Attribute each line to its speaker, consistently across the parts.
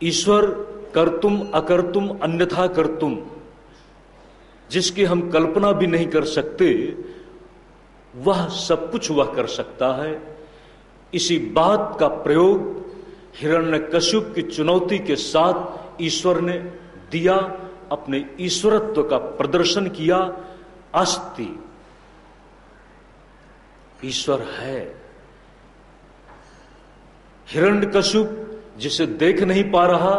Speaker 1: ईश्वर कर्तुम अकर्तुम अन्यथा कर्तुम, जिसकी हम कल्पना भी नहीं कर सकते, वह सब कुछ वह कर सकता है। इसी बात का प्रयोग हिरण्यकश्यप की चुनौती के साथ ईश्वर ने दिया, अपने ईश्वरत्व का प्रदर्शन किया। अस्ति, ईश्वर है। हिरण्यकश्यप जिसे देख नहीं पा रहा,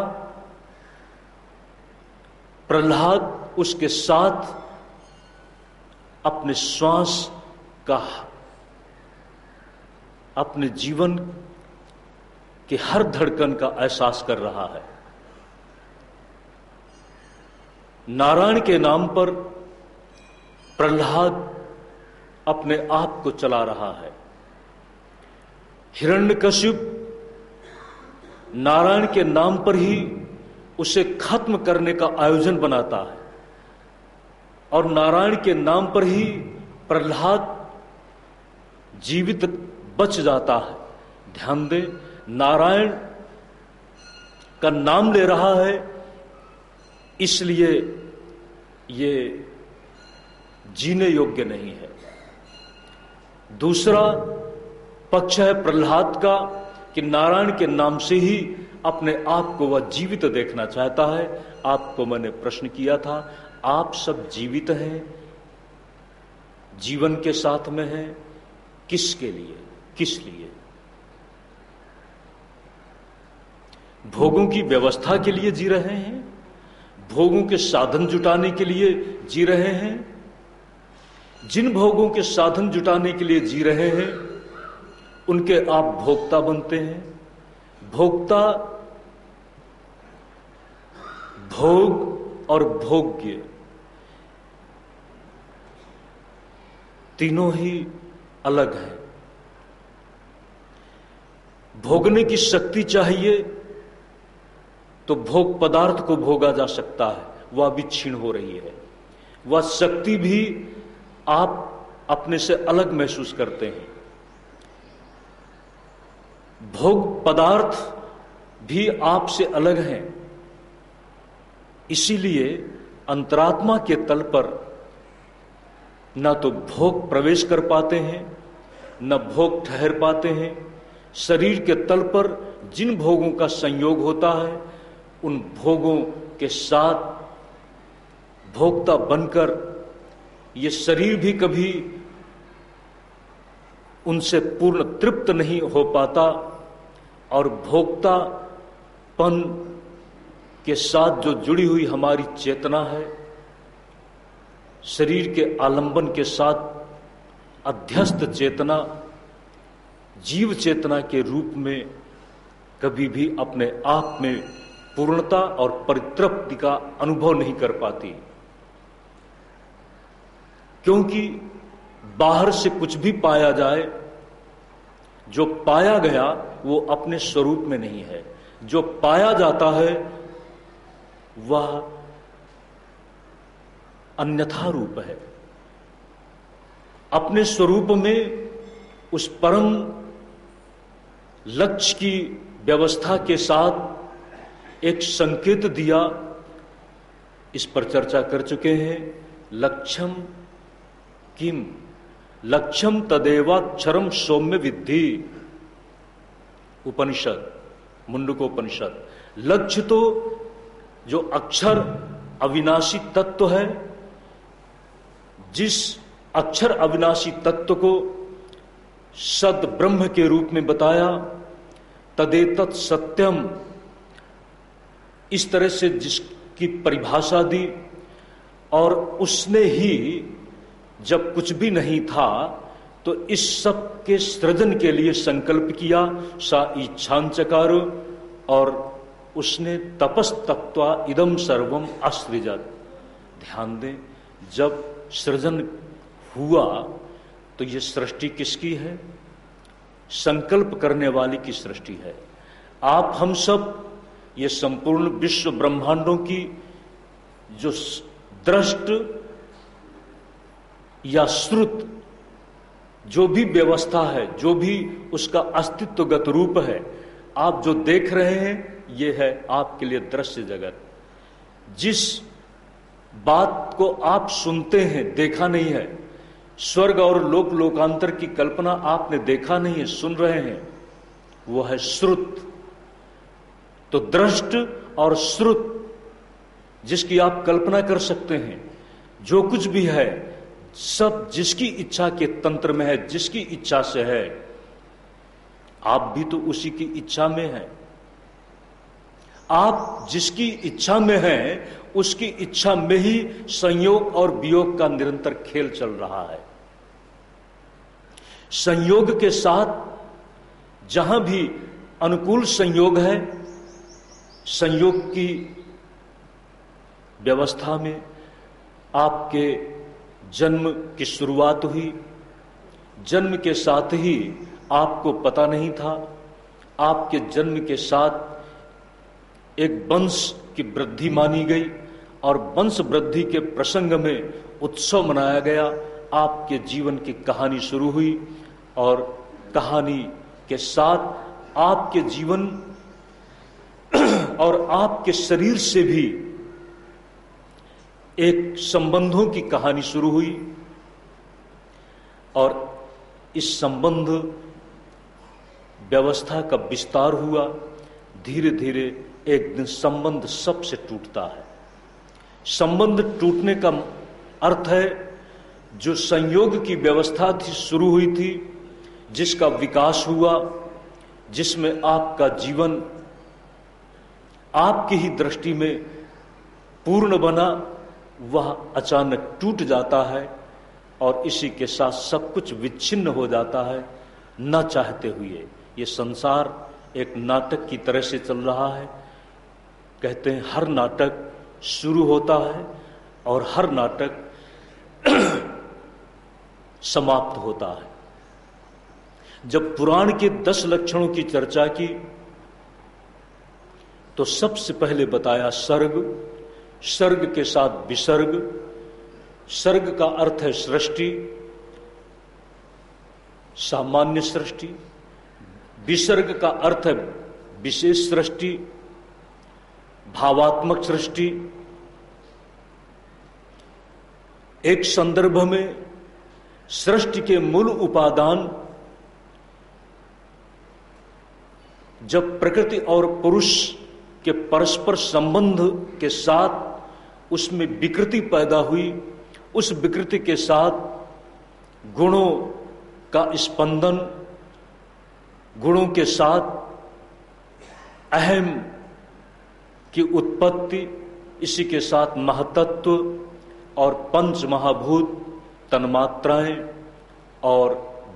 Speaker 1: प्रहलाद उसके साथ अपने श्वास का, अपने जीवन के हर धड़कन का एहसास कर रहा है। नारायण के नाम पर प्रहलाद अपने आप को चला रहा है। हिरण्यकश्यप नारायण के नाम पर ही उसे खत्म करने का आयोजन बनाता है, और नारायण के नाम पर ही प्रहलाद जीवित बच जाता है। ध्यान दें, नारायण का नाम ले रहा है, इसलिए ये जीने योग्य नहीं है। दूसरा पक्ष है प्रहलाद का कि नारायण के नाम से ही अपने आप को वह जीवित देखना चाहता है। आपको मैंने प्रश्न किया था, आप सब जीवित हैं, जीवन के साथ में हैं, किसके लिए, किस लिए? भोगों की व्यवस्था के लिए जी रहे हैं, भोगों के साधन जुटाने के लिए जी रहे हैं। जिन भोगों के साधन जुटाने के लिए जी रहे हैं उनके आप भोक्ता बनते हैं। भोक्ता, भोग और भोग्य तीनों ही अलग हैं। भोगने की शक्ति चाहिए तो भोग पदार्थ को भोगा जा सकता है, वह भी क्षीण हो रही है। वह शक्ति भी आप अपने से अलग महसूस करते हैं। भोग पदार्थ भी आपसे अलग हैं। इसीलिए अंतरात्मा के तल पर न तो भोग प्रवेश कर पाते हैं, न भोग ठहर पाते हैं। शरीर के तल पर जिन भोगों का संयोग होता है, उन भोगों के साथ भोक्ता बनकर ये शरीर भी कभी उनसे पूर्ण तृप्त नहीं हो पाता, और भोक्तापन के साथ जो जुड़ी हुई हमारी चेतना है, शरीर के आलंबन के साथ अध्यस्त चेतना, जीव चेतना के रूप में कभी भी अपने आप में पूर्णता और परितृप्ति का अनुभव नहीं कर पाती, क्योंकि बाहर से कुछ भी पाया जाए, जो पाया गया वो अपने स्वरूप में नहीं है। जो पाया जाता है वह अन्यथा रूप है। अपने स्वरूप में उस परम लक्ष्य की व्यवस्था के साथ एक संकेत दिया, इस पर चर्चा कर चुके हैं। लक्ष्यम किम, लक्ष्यम तदेवाक्षरम सौम्य विद्धि, उपनिषद, मुंडकोपनिषद। लक्ष्य तो जो अक्षर अविनाशी तत्व है, जिस अक्षर अविनाशी तत्व को सद ब्रह्म के रूप में बताया, तदेतत् सत्यम, इस तरह से जिसकी परिभाषा दी, और उसने ही जब कुछ भी नहीं था तो इस सब के सृजन के लिए संकल्प किया, सा इच्छांचकारो, और उसने तपस तप्त्वा इदम सर्वम असृजत। ध्यान दें, जब सृजन हुआ तो ये सृष्टि किसकी है? संकल्प करने वाली की सृष्टि है। आप हम सब ये संपूर्ण विश्व ब्रह्मांडों की जो दृष्ट या श्रुत जो भी व्यवस्था है, जो भी उसका अस्तित्वगत रूप है, आप जो देख रहे हैं ये है आपके लिए दृश्य जगत। जिस बात को आप सुनते हैं, देखा नहीं है, स्वर्ग और लोक लोकांतर की कल्पना आपने देखा नहीं है, सुन रहे हैं, वो है श्रुत। तो दृष्ट और श्रुत जिसकी आप कल्पना कर सकते हैं, जो कुछ भी है सब जिसकी इच्छा के तंत्र में है, जिसकी इच्छा से है। आप भी तो उसी की इच्छा में हैं। आप जिसकी इच्छा में हैं, उसकी इच्छा में ही संयोग और वियोग का निरंतर खेल चल रहा है। संयोग के साथ जहां भी अनुकूल संयोग है, संयोग की व्यवस्था में आपके जन्म की शुरुआत हुई। जन्म के साथ ही आपको पता नहीं था, आपके जन्म के साथ एक वंश की वृद्धि मानी गई और वंश वृद्धि के प्रसंग में उत्सव मनाया गया। आपके जीवन की कहानी शुरू हुई और कहानी के साथ आपके जीवन और आपके शरीर से भी एक संबंधों की कहानी शुरू हुई और इस संबंध व्यवस्था का विस्तार हुआ। धीरे धीरे एक दिन संबंध सबसे टूटता है। संबंध टूटने का अर्थ है जो संयोग की व्यवस्था थी, शुरू हुई थी, जिसका विकास हुआ, जिसमें आपका जीवन आपकी ही दृष्टि में पूर्ण बना, वह अचानक टूट जाता है और इसी के साथ सब कुछ विच्छिन्न हो जाता है, न चाहते हुए। ये संसार एक नाटक की तरह से चल रहा है। कहते हैं हर नाटक शुरू होता है और हर नाटक समाप्त होता है। जब पुराण के 10 लक्षणों की चर्चा की तो सबसे पहले बताया सर्ग, सर्ग के साथ विसर्ग। सर्ग का अर्थ है सृष्टि, सामान्य सृष्टि। विसर्ग का अर्थ है विशेष सृष्टि, भावात्मक सृष्टि। एक संदर्भ में सृष्टि के मूल उपादान जब प्रकृति और पुरुष के परस्पर संबंध के साथ उसमें विकृति पैदा हुई, उस विकृति के साथ गुणों का स्पंदन, गुणों के साथ अहम की उत्पत्ति, इसी के साथ महतत्व और पंच महाभूत, तन्मात्राएं और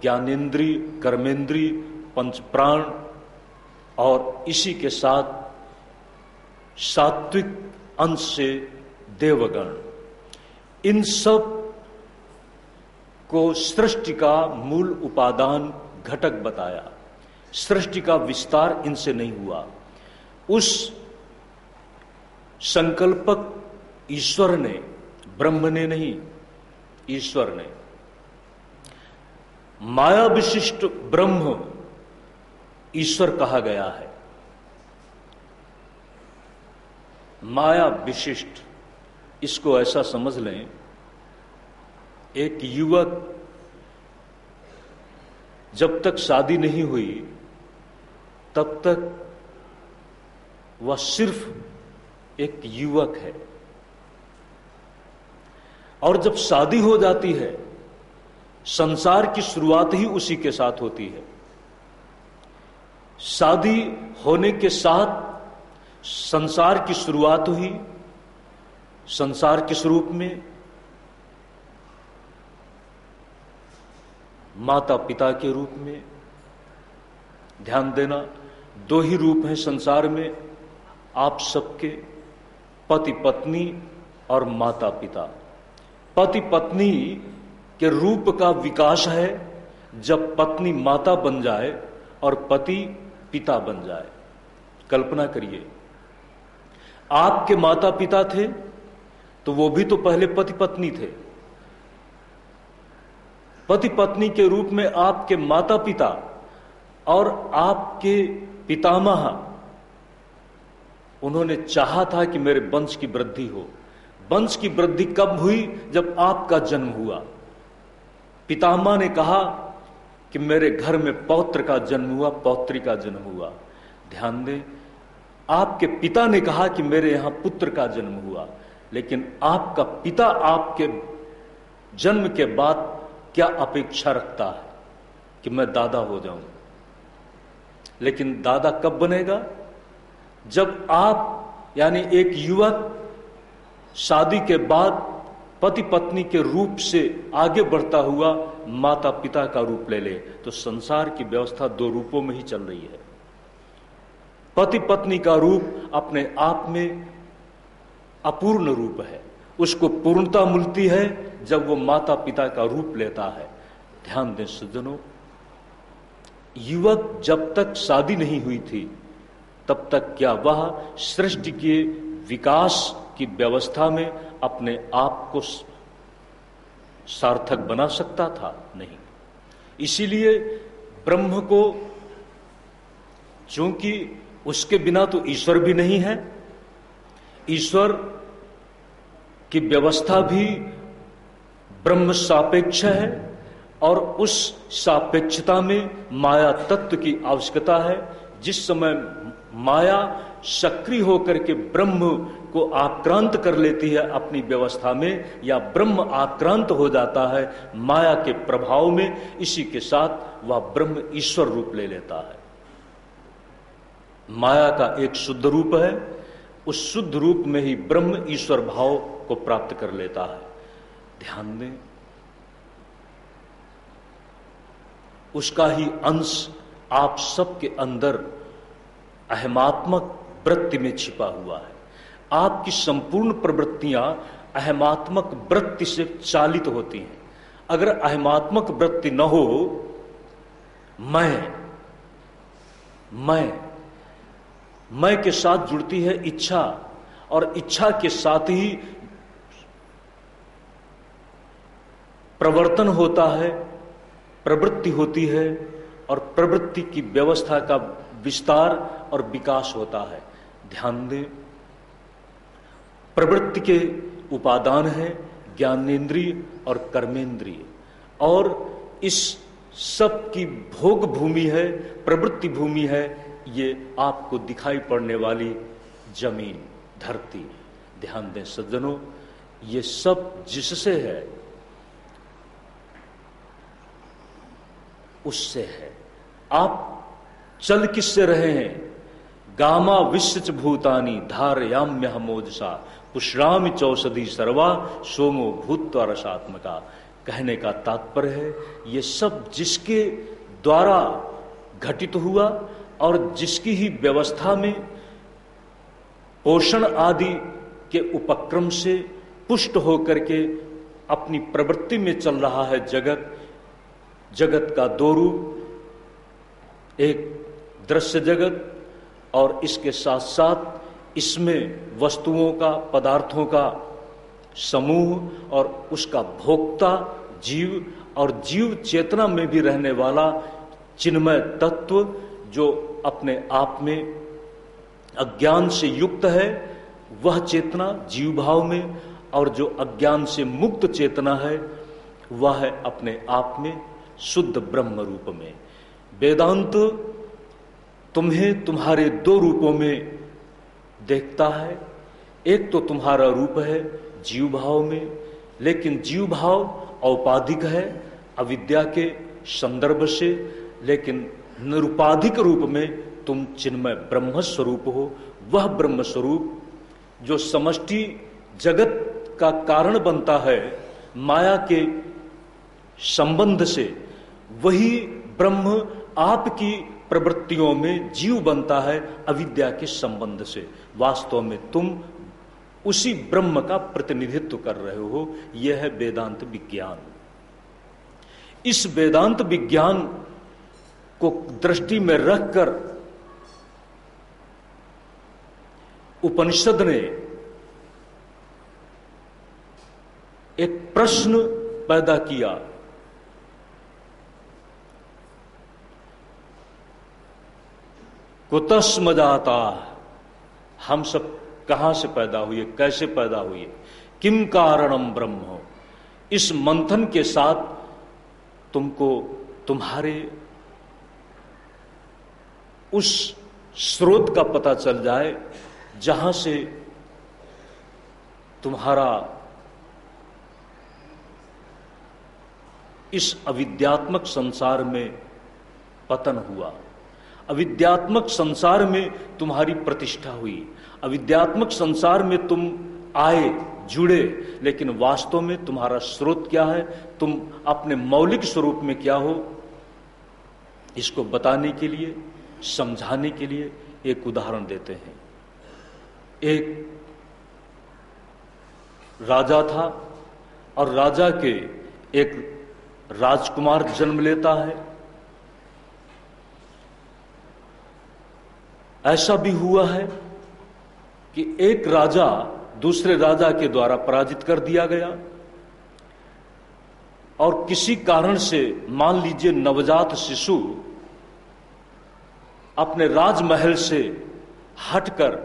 Speaker 1: ज्ञानेन्द्रीय, कर्मेंद्रीय, पंच प्राण, और इसी के साथ सात्विक अंश से देवगण। इन सब को सृष्टि का मूल उपादान घटक बताया। सृष्टि का विस्तार इनसे नहीं हुआ। उस संकल्पक ईश्वर ने, ब्रह्म ने नहीं, ईश्वर ने, माया विशिष्ट ब्रह्म ईश्वर कहा गया है। माया विशिष्ट, इसको ऐसा समझ लें, एक युवक जब तक शादी नहीं हुई तब तक वह सिर्फ एक युवक है, और जब शादी हो जाती है संसार की शुरुआत ही उसी के साथ होती है। शादी होने के साथ संसार की शुरुआत हुई। संसार के स्वरूप में माता पिता के रूप में। ध्यान देना, 2 ही रूप हैं संसार में आप सबके, पति पत्नी और माता पिता। पति पत्नी के रूप का विकास है जब पत्नी माता बन जाए और पति पिता बन जाए। कल्पना करिए, आपके माता पिता थे तो वो भी तो पहले पति पत्नी थे। पति पत्नी के रूप में आपके माता पिता और आपके पितामह उन्होंने चाहा था कि मेरे वंश की वृद्धि हो। वंश की वृद्धि कब हुई? जब आपका जन्म हुआ। पितामह ने कहा कि मेरे घर में पौत्र का जन्म हुआ, पौत्री का जन्म हुआ। ध्यान दें, आपके पिता ने कहा कि मेरे यहां पुत्र का जन्म हुआ, लेकिन आपका पिता आपके जन्म के बाद क्या अपेक्षा रखता है कि मैं दादा हो जाऊं। लेकिन दादा कब बनेगा? जब आप यानी एक युवक शादी के बाद पति पत्नी के रूप से आगे बढ़ता हुआ माता पिता का रूप ले ले, तो संसार की व्यवस्था दो रूपों में ही चल रही है। पति पत्नी का रूप अपने आप में अपूर्ण रूप है, उसको पूर्णता मिलती है जब वो माता पिता का रूप लेता है। ध्यान दें सज्जनों, युवक जब तक शादी नहीं हुई थी तब तक क्या वह सृष्टि के विकास की व्यवस्था में अपने आप को सार्थक बना सकता था? नहीं। इसीलिए ब्रह्म को, चूंकि उसके बिना तो ईश्वर भी नहीं है, ईश्वर की व्यवस्था भी ब्रह्म सापेक्ष है, और उस सापेक्षता में माया तत्व की आवश्यकता है। जिस समय माया सक्रिय होकर के ब्रह्म को आक्रांत कर लेती है अपनी व्यवस्था में, या ब्रह्म आक्रांत हो जाता है माया के प्रभाव में, इसी के साथ वह ब्रह्म ईश्वर रूप ले लेता है। माया का एक शुद्ध रूप है, उस शुद्ध रूप में ही ब्रह्म ईश्वर भाव को प्राप्त कर लेता है। ध्यान दें, उसका ही अंश आप सबके अंदर अहमात्मक वृत्ति में छिपा हुआ है। आपकी संपूर्ण प्रवृत्तियां अहमात्मक वृत्ति से चालित होती हैं। अगर अहमात्मक वृत्ति न हो, मैं के साथ जुड़ती है इच्छा, और इच्छा के साथ ही प्रवर्तन होता है, प्रवृत्ति होती है, और प्रवृत्ति की व्यवस्था का विस्तार और विकास होता है। ध्यान दें, प्रवृत्ति के उपादान है ज्ञानेन्द्रिय और कर्मेंद्रिय, और इस सब की भोग भूमि है, प्रवृत्ति भूमि है ये आपको दिखाई पड़ने वाली जमीन, धरती। ध्यान दें सज्जनों, ये सब जिससे है उससे है। आप चल किससे रहे हैं? गामा विश्च भूतानी धारयाम्य हमोजसा पुष्रामि चौषधि सर्वा सोमो भूत्वा रसात्मका। कहने का तात्पर्य है ये सब जिसके द्वारा घटित हुआ और जिसकी ही व्यवस्था में पोषण आदि के उपक्रम से पुष्ट होकर के अपनी प्रवृत्ति में चल रहा है जगत। जगत का दो रूप, एक दृश्य जगत और इसके साथ साथ इसमें वस्तुओं का, पदार्थों का समूह और उसका भोक्ता जीव, और जीव चेतना में भी रहने वाला चिन्मय तत्व जो अपने आप में अज्ञान से युक्त है, वह चेतना जीव भाव में, और जो अज्ञान से मुक्त चेतना है वह है अपने आप में शुद्ध ब्रह्म रूप में। वेदांत तुम्हें तुम्हारे दो रूपों में देखता है। एक तो तुम्हारा रूप है जीव भाव में, लेकिन जीव भाव औपाधिक है अविद्या के संदर्भ से, लेकिन निरुपाधिक रूप में तुम चिन्मय ब्रह्म स्वरूप हो। वह ब्रह्म स्वरूप जो समष्टि जगत का कारण बनता है माया के संबंध से, वही ब्रह्म आपकी प्रवृत्तियों में जीव बनता है अविद्या के संबंध से। वास्तव में तुम उसी ब्रह्म का प्रतिनिधित्व कर रहे हो। यह है वेदांत विज्ञान। इस वेदांत विज्ञान को दृष्टि में रखकर उपनिषद ने एक प्रश्न पैदा किया, कुतस्म जाता हम सब कहां से पैदा हुए, कैसे पैदा हुए, किम कारणम ब्रह्म। इस मंथन के साथ तुमको तुम्हारे उस स्रोत का पता चल जाए जहां से तुम्हारा इस अविद्यात्मक संसार में पतन हुआ। अविद्यात्मक संसार में तुम्हारी प्रतिष्ठा हुई, अविद्यात्मक संसार में तुम आए, जुड़े, लेकिन वास्तव में तुम्हारा स्रोत क्या है, तुम अपने मौलिक स्वरूप में क्या हो, इसको बताने के लिए, समझाने के लिए एक उदाहरण देते हैं। एक राजा था और राजा के एक राजकुमार जन्म लेता है। ऐसा भी हुआ है कि एक राजा दूसरे राजा के द्वारा पराजित कर दिया गया और किसी कारण से, मान लीजिए नवजात शिशु अपने राजमहल से हटकर,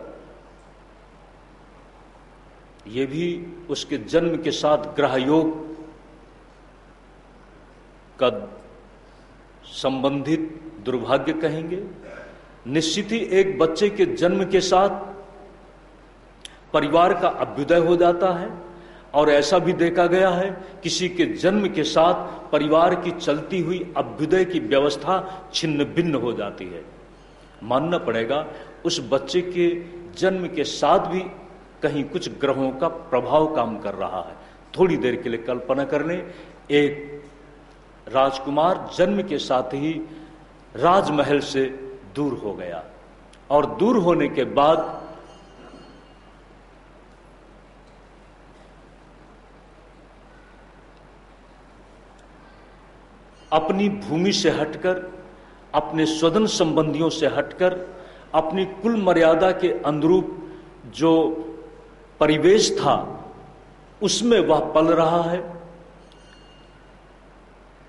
Speaker 1: यह भी उसके जन्म के साथ ग्रह योग का संबंधित दुर्भाग्य कहेंगे। निश्चित ही एक बच्चे के जन्म के साथ परिवार का अभ्युदय हो जाता है और ऐसा भी देखा गया है किसी के जन्म के साथ परिवार की चलती हुई अभ्युदय की व्यवस्था छिन्न भिन्न हो जाती है। मानना पड़ेगा उस बच्चे के जन्म के साथ भी कहीं कुछ ग्रहों का प्रभाव काम कर रहा है। थोड़ी देर के लिए कल्पना कर लें, एक राजकुमार जन्म के साथ ही राजमहल से दूर हो गया और दूर होने के बाद अपनी भूमि से हटकर, अपने स्वजन संबंधियों से हटकर, अपनी कुल मर्यादा के अनुरूप जो परिवेश था उसमें वह पल रहा है।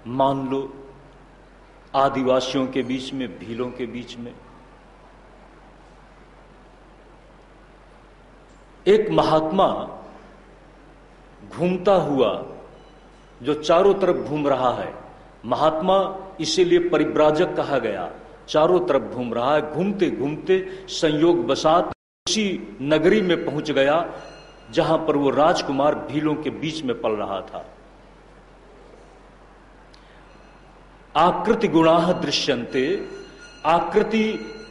Speaker 1: मान लो आदिवासियों के बीच में, भीलों के बीच में एक महात्मा घूमता हुआ जो चारों तरफ घूम रहा है। महात्मा इसीलिए परिव्राजक कहा गया, चारों तरफ घूम रहा है। घूमते घूमते संयोग बसात उसी नगरी में पहुंच गया जहां पर वो राजकुमार भीलों के बीच में पल रहा था। आकृति गुणाह दृश्यन्ते, आकृति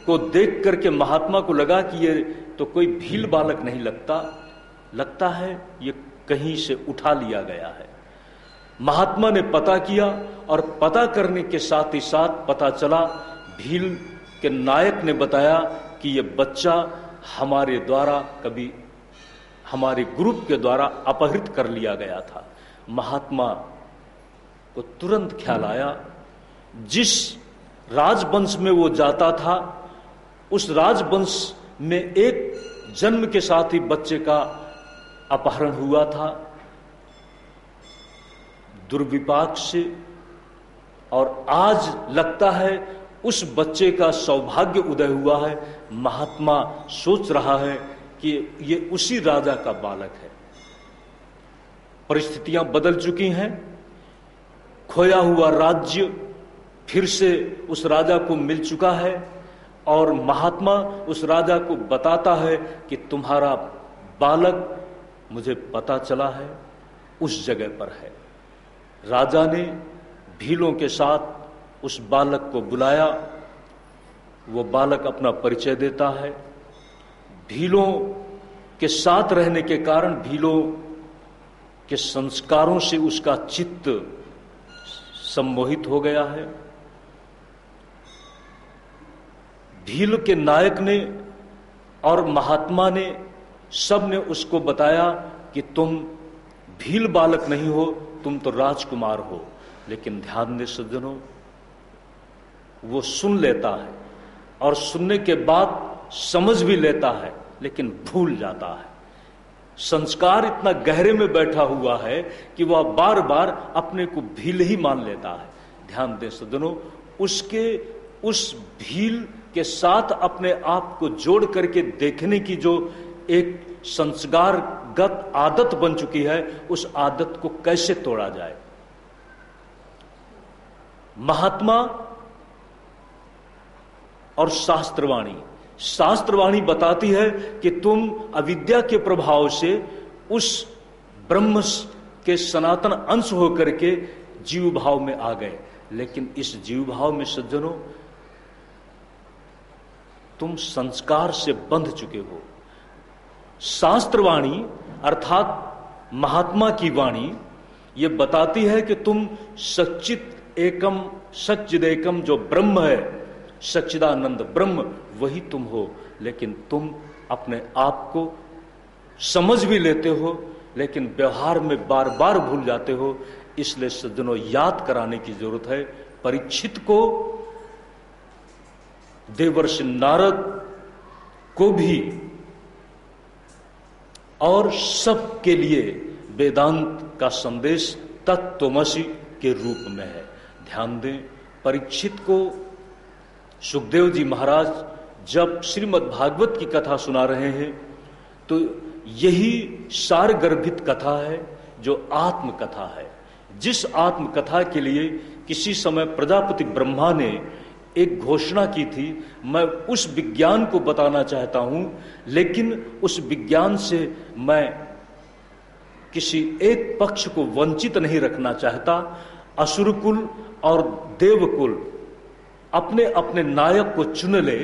Speaker 1: को देख करके महात्मा को लगा कि ये तो कोई भील बालक नहीं लगता है ये कहीं से उठा लिया गया है। महात्मा ने पता किया और पता करने के साथ ही साथ पता चला, भील के नायक ने बताया कि ये बच्चा हमारे द्वारा, कभी हमारे ग्रुप के द्वारा अपहृत कर लिया गया था। महात्मा को तुरंत ख्याल आया, जिस राजवंश में वो जाता था उस राजवंश में एक जन्म के साथ ही बच्चे का अपहरण हुआ था दुर्विपाक से, और आज लगता है उस बच्चे का सौभाग्य उदय हुआ है। महात्मा सोच रहा है कि ये उसी राजा का बालक है। परिस्थितियां बदल चुकी हैं, खोया हुआ राज्य फिर से उस राजा को मिल चुका है और महात्मा उस राजा को बताता है कि तुम्हारा बालक मुझे पता चला है, उस जगह पर है। राजा ने भीलों के साथ उस बालक को बुलाया। वो बालक अपना परिचय देता है। भीलों के साथ रहने के कारण भीलों के संस्कारों से उसका चित्त सम्मोहित हो गया है। भील के नायक ने और महात्मा ने सब ने उसको बताया कि तुम भील बालक नहीं हो, तुम तो राजकुमार हो। लेकिन ध्यान दे सज्जनों, वो सुन लेता है और सुनने के बाद समझ भी लेता है लेकिन भूल जाता है। संस्कार इतना गहरे में बैठा हुआ है कि वह बार बार अपने को भील ही मान लेता है। ध्यान दें सज्जनों, उसके उस भील के साथ अपने आप को जोड़ करके देखने की जो एक संस्कारगत आदत बन चुकी है, उस आदत को कैसे तोड़ा जाए। महात्मा और शास्त्रवाणी, शास्त्रवाणी बताती है कि तुम अविद्या के प्रभाव से उस ब्रह्म के सनातन अंश होकर के जीव भाव में आ गए, लेकिन इस जीव भाव में सज्जनों तुम संस्कार से बंध चुके हो। शास्त्रवाणी अर्थात महात्मा की वाणी ये बताती है कि तुम सच्चित एकम सच्चिदेकम जो ब्रह्म है, सच्चिदानंद ब्रह्म, वही तुम हो। लेकिन तुम अपने आप को समझ भी लेते हो, लेकिन व्यवहार में बार बार भूल जाते हो। इसलिए सज्जनों याद कराने की जरूरत है। परीक्षित को, देवर्षि नारद को भी और सबके लिए वेदांत का संदेश तत्त्वमसि के रूप में है। ध्यान दें, परीक्षित को सुखदेव जी महाराज जब श्रीमद् भागवत की कथा सुना रहे हैं तो यही सारगर्भित कथा है जो आत्मकथा है। जिस आत्मकथा के लिए किसी समय प्रजापति ब्रह्मा ने एक घोषणा की थी, मैं उस विज्ञान को बताना चाहता हूं, लेकिन उस विज्ञान से मैं किसी एक पक्ष को वंचित नहीं रखना चाहता। असुरकुल और देवकुल अपने अपने नायक को चुन ले,